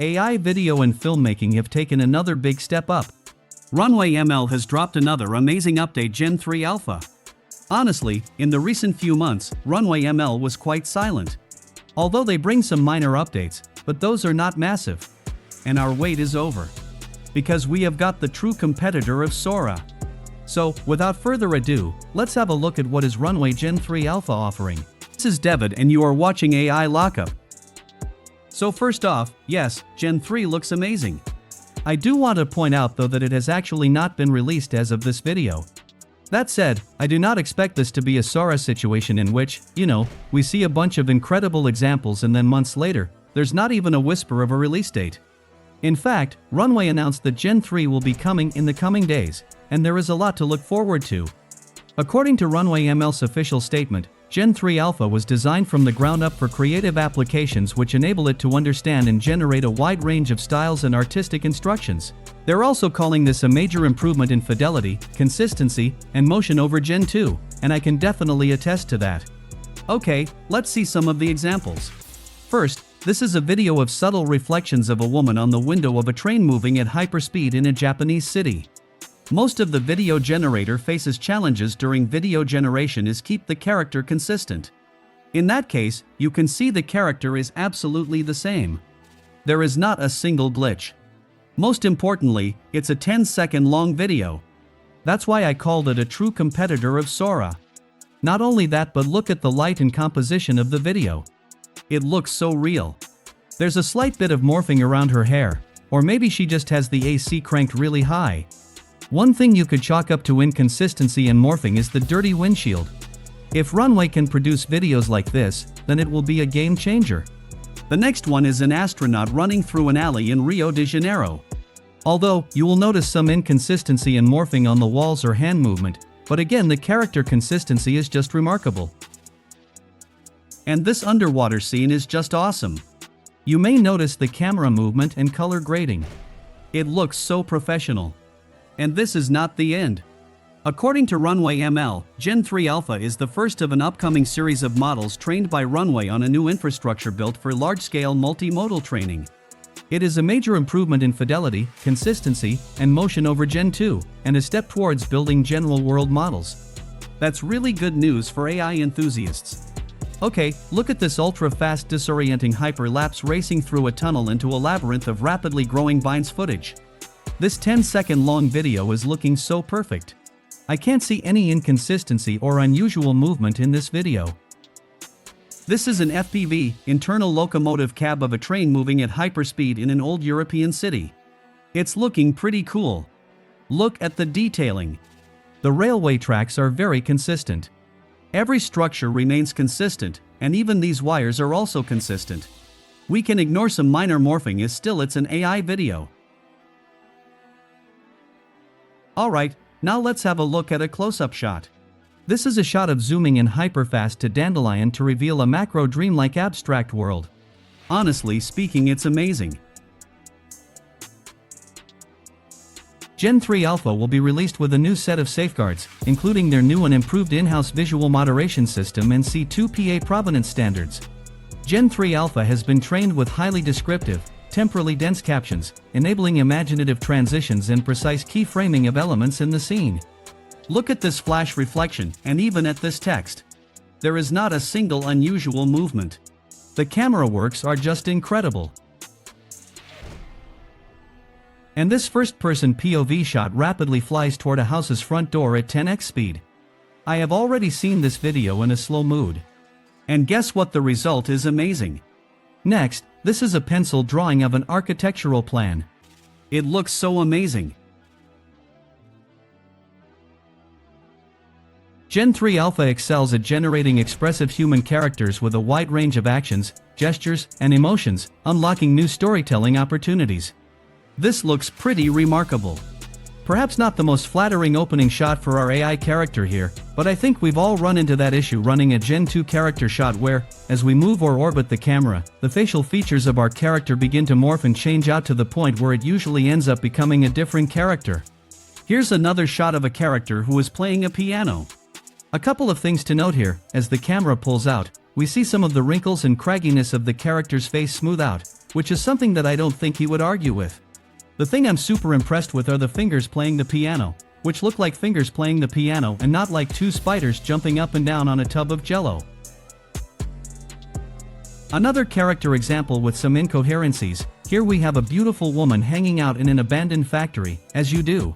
AI video and filmmaking have taken another big step up. Runway ML has dropped another amazing update, Gen 3 Alpha. Honestly, in the recent few months, Runway ML was quite silent. Although they bring some minor updates, but those are not massive. And our wait is over. Because we have got the true competitor of Sora. So, without further ado, let's have a look at what is Runway Gen 3 Alpha offering. This is David and you are watching AI Lockup. So first off, yes, Gen 3 looks amazing. I do want to point out though that it has actually not been released as of this video. That said, I do not expect this to be a Sora situation in which, we see a bunch of incredible examples and then months later, there's not even a whisper of a release date. In fact, Runway announced that Gen 3 will be coming in the coming days, and there is a lot to look forward to. According to Runway ML's official statement, Gen 3 Alpha was designed from the ground up for creative applications which enable it to understand and generate a wide range of styles and artistic instructions. They're also calling this a major improvement in fidelity, consistency, and motion over Gen 2, and I can definitely attest to that. Okay, let's see some of the examples. First, this is a video of subtle reflections of a woman on the window of a train moving at hyperspeed in a Japanese city. Most of the video generator faces challenges during video generation is keep the character consistent. In that case, you can see the character is absolutely the same. There is not a single glitch. Most importantly, it's a 10-second long video. That's why I called it a true competitor of Sora. Not only that, but look at the light and composition of the video. It looks so real. There's a slight bit of morphing around her hair, or maybe she just has the AC cranked really high. One thing you could chalk up to inconsistency and morphing is the dirty windshield. If Runway can produce videos like this, then it will be a game changer. The next one is an astronaut running through an alley in Rio de Janeiro. Although, you will notice some inconsistency and morphing on the walls or hand movement, but again the character consistency is just remarkable. And this underwater scene is just awesome. You may notice the camera movement and color grading. It looks so professional. And this is not the end. According to Runway ML, Gen 3 Alpha is the first of an upcoming series of models trained by Runway on a new infrastructure built for large-scale multimodal training. It is a major improvement in fidelity, consistency, and motion over Gen 2, and a step towards building general world models. That's really good news for AI enthusiasts. Okay, look at this ultra-fast disorienting hyperlapse racing through a tunnel into a labyrinth of rapidly growing vines footage. This 10-second long video is looking so perfect. I can't see any inconsistency or unusual movement in this video. This is an FPV, internal locomotive cab of a train moving at hyperspeed in an old European city. It's looking pretty cool. Look at the detailing. The railway tracks are very consistent. Every structure remains consistent, and even these wires are also consistent. We can ignore some minor morphing as still it's an AI video. Alright, now let's have a look at a close-up shot. This is a shot of zooming in hyperfast to Dandelion to reveal a macro dreamlike abstract world. Honestly speaking, it's amazing. Gen 3 Alpha will be released with a new set of safeguards, including their new and improved in-house visual moderation system and C2PA provenance standards. Gen 3 Alpha has been trained with highly descriptive, temporally dense captions, enabling imaginative transitions and precise keyframing of elements in the scene. Look at this flash reflection, and even at this text. There is not a single unusual movement. The camera works are just incredible. And this first-person POV shot rapidly flies toward a house's front door at 10x speed. I have already seen this video in a slow mood. And guess what, the result is amazing. Next, this is a pencil drawing of an architectural plan. It looks so amazing. Gen 3 Alpha excels at generating expressive human characters with a wide range of actions, gestures, and emotions, unlocking new storytelling opportunities. This looks pretty remarkable. Perhaps not the most flattering opening shot for our AI character here, but I think we've all run into that issue running a Gen 2 character shot where, as we move or orbit the camera, the facial features of our character begin to morph and change out to the point where it usually ends up becoming a different character. Here's another shot of a character who is playing a piano. A couple of things to note here: as the camera pulls out, we see some of the wrinkles and cragginess of the character's face smooth out, which is something that I don't think he would argue with. The thing I'm super impressed with are the fingers playing the piano, which look like fingers playing the piano and not like two spiders jumping up and down on a tub of jello. Another character example with some incoherencies. Here we have a beautiful woman hanging out in an abandoned factory, as you do.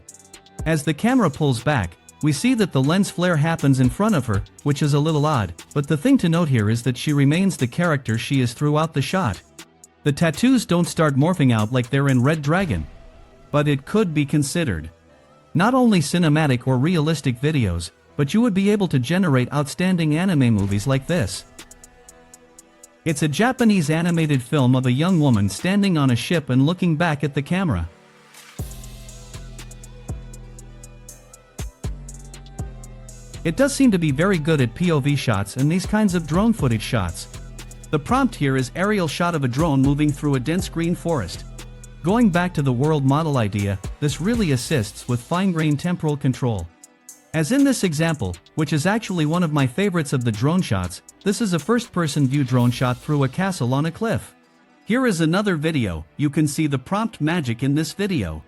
As the camera pulls back, we see that the lens flare happens in front of her, which is a little odd, but the thing to note here is that she remains the character she is throughout the shot. The tattoos don't start morphing out like they're in Red Dragon. But it could be considered not only cinematic or realistic videos, but you would be able to generate outstanding anime movies like this. It's a Japanese animated film of a young woman standing on a ship and looking back at the camera. It does seem to be very good at POV shots and these kinds of drone footage shots. The prompt here is aerial shot of a drone moving through a dense green forest. Going back to the world model idea, this really assists with fine-grained temporal control. As in this example, which is actually one of my favorites of the drone shots, this is a first-person view drone shot through a castle on a cliff. Here is another video. You can see the prompt magic in this video.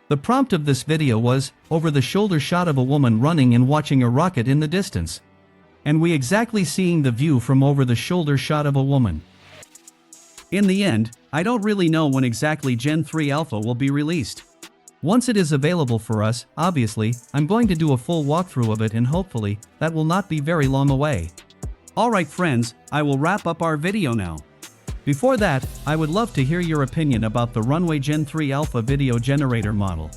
The prompt of this video was, over-the-shoulder shot of a woman running and watching a rocket in the distance. And we exactly seeing the view from over-the-shoulder shot of a woman. In the end, I don't really know when exactly Gen 3 Alpha will be released. Once it is available for us, obviously, I'm going to do a full walkthrough of it and hopefully, that will not be very long away. Alright friends, I will wrap up our video now. Before that, I would love to hear your opinion about the Runway Gen 3 Alpha video generator model.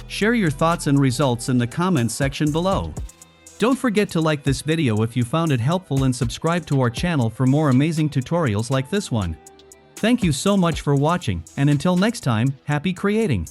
Share your thoughts and results in the comments section below. Don't forget to like this video if you found it helpful and subscribe to our channel for more amazing tutorials like this one. Thank you so much for watching, and until next time, happy creating!